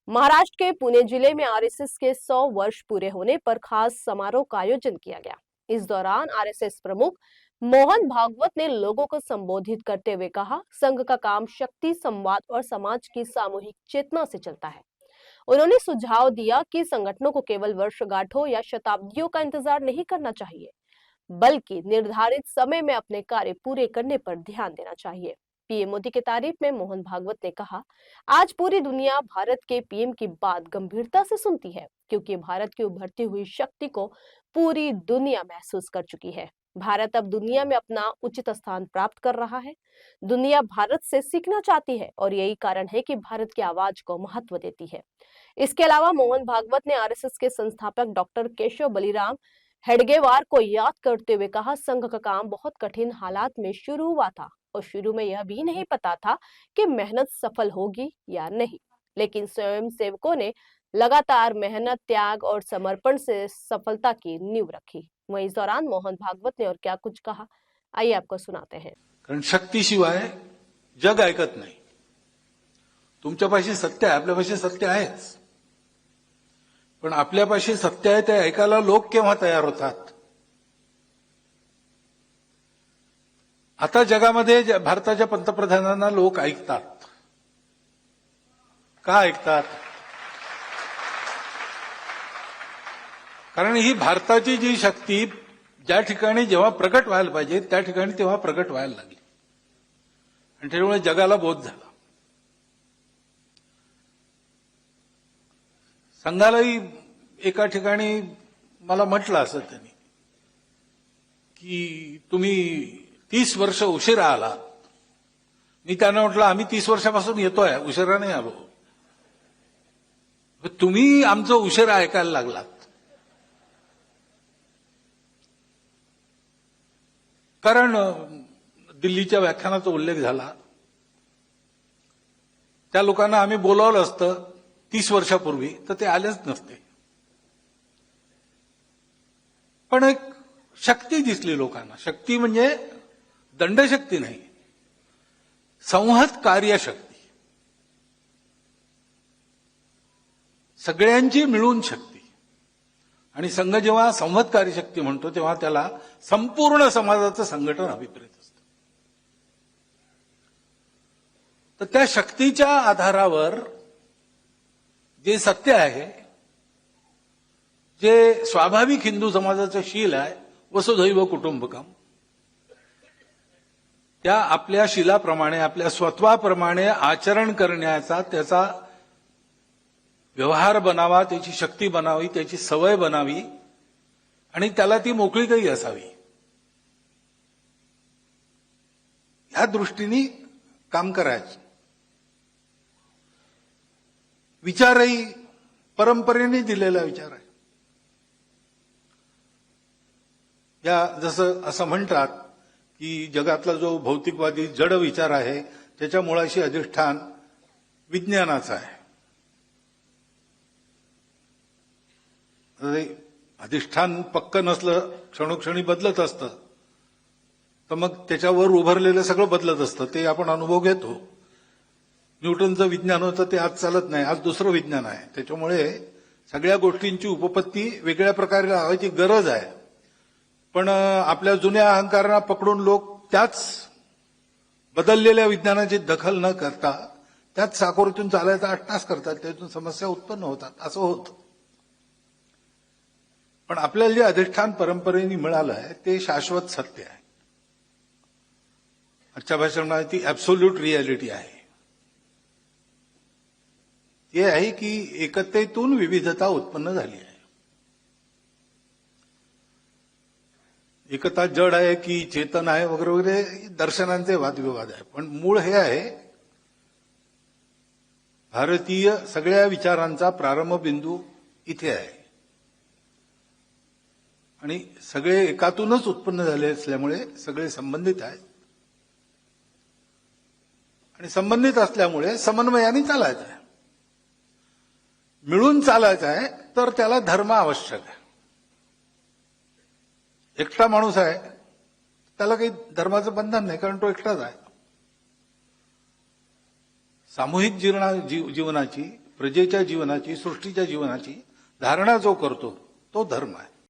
महाराष्ट्र के पुणे जिले में आरएसएस के 100 वर्ष पूरे होने पर खास समारोह का आयोजन किया गया। इस दौरान आरएसएस प्रमुख मोहन भागवत ने लोगों को संबोधित करते हुए कहा, संघ का काम शक्ति, संवाद और समाज की सामूहिक चेतना से चलता है। उन्होंने सुझाव दिया कि संगठनों को केवल वर्षगांठों या शताब्दियों का इंतजार नहीं करना चाहिए, बल्कि निर्धारित समय में अपने कार्य पूरे करने पर ध्यान देना चाहिए। पीएम मोदी की तारीफ में मोहन भागवत ने कहा, आज पूरी दुनिया भारत के पीएम की बात गंभीरता से सुनती है, क्योंकि भारत की उभरती हुई शक्ति को पूरी दुनिया महसूस कर चुकी है। भारत अब दुनिया में अपना उचित स्थान प्राप्त कर रहा है। दुनिया भारत से सीखना चाहती है और यही कारण है कि भारत की आवाज को महत्व देती है। इसके अलावा मोहन भागवत ने आरएसएस के संस्थापक डॉक्टर केशव बलिराम हेडगेवार को याद करते हुए कहा, संघ का काम बहुत कठिन हालात में शुरू हुआ था और शुरू में यह भी नहीं पता था कि मेहनत सफल होगी या नहीं, लेकिन स्वयं सेवकों ने लगातार मेहनत, त्याग और समर्पण से सफलता की नींव रखी। वहीं इस दौरान मोहन भागवत ने और क्या कुछ कहा, आइए आपको सुनाते हैं। कारण शक्तीशिवाय जग ऐकत नाही। तुमच्यापाशी सत्य आहे, आपल्यापाशी सत्य आहेच, पण आपल्यापाशी सत्य आहे ते ऐकायला लोक केव्हा तयार होतात? आता जगामध्ये भारताच्या पंतप्रधानांना लोक ऐकतात. का ऐकतात? कारण ही भारताची जी शक्ती ज्या ठिकाणी जेव्हा प्रकट व्हायला पाहिजे त्या ठिकाणी तेव्हा प्रकट व्हायला लागली आणि त्यामुळे जगाला बोध झाला. संघालाही एका ठिकाणी मला म्हटलं असं त्यांनी की तुम्ही 30 वर्ष उशिरा आलात. मी त्यांना म्हटलं आम्ही 30 वर्षापासून येतोय, उशिरा नाही आलो. तुम्ही आमचं उशिरा ऐकायला लागलात. कारण दिल्लीच्या व्याख्यानाचा उल्लेख झाला. त्या लोकांना आम्ही बोलावलं असतं 30 वर्षापूर्वी तर ते आलेच नसते. पण एक शक्ती दिसली लोकांना. शक्ती म्हणजे दंडशक्ती नाही, संहत कार्यशक्ती, सगळ्यांची मिळून शक्ती. आणि संघ जेव्हा संहत कार्यशक्ती म्हणतो तेव्हा त्याला संपूर्ण समाजाचं संघटन अभिप्रेत असतं. तर त्या शक्तीच्या आधारावर जे सत्य आहे, जे स्वाभाविक हिंदू समाजाचं शील आहे, वसुधैव कुटुंबकम, त्या आपल्या शीलाप्रमाणे, आपल्या स्वत्वाप्रमाणे आचरण करण्याचा त्याचा व्यवहार बनावा, त्याची शक्ती बनावी, त्याची सवय बनावी आणि त्याला ती मोकळीकही असावी, या दृष्टीने काम करायचं. विचारही परंपरेने दिलेला विचार आहे. या जसं असं म्हणतात की जगातला जो भौतिकवादी जड विचार आहे त्याच्या मुळाशी अधिष्ठान विज्ञानाचं आहे. अधिष्ठान पक्क नसलं, क्षणोक्षणी बदलत असतं, तर मग त्याच्यावर उभारलेलं सगळं बदलत असतं. ते आपण अनुभव घेतो. न्यूटनचं विज्ञान होतं ते आज चालत नाही, आज दुसरं विज्ञान आहे. त्याच्यामुळे सगळ्या गोष्टींची उपपत्ती वेगळ्या प्रकारे लावायची गरज आहे. पण आपल्या जुन्या अहंकारांना पकडून लोक त्याच बदललेल्या विज्ञानाची दखल न करता त्याच साकोरीतून चालायचा अट्टास करतात. त्यातून समस्या उत्पन्न होतात. असं होतं. पण आपल्याला जे अधिष्ठान परंपरेने मिळालं आहे ते शाश्वत सत्य आहे. आजच्या भाषणात ती ऍब्सोल्यूट रियालिटी आहे. ते आहे की एकतेतून विविधता उत्पन्न झाली आहे. एकता जड आहे की चेतन आहे वगैरे वगैरे दर्शनांचे वादविवाद आहे. पण मूळ हे आहे, भारतीय सगळ्या विचारांचा प्रारंभ बिंदू इथे आहे आणि सगळे एकातूनच उत्पन्न झाले असल्यामुळे सगळे संबंधित आहेत आणि संबंधित असल्यामुळे समन्वयाने चालायचं आहे, मिळून चालायचं आहे. तर त्याला धर्म आवश्यक आहे. एकटा माणूस आहे त्याला काही धर्माचं बंधन नाही, कारण तो एकटाच आहे. सामूहिक जीवनाची प्रजेच्या जीवनाची, सृष्टीच्या जीवनाची धारणा जो करतो तो धर्म आहे.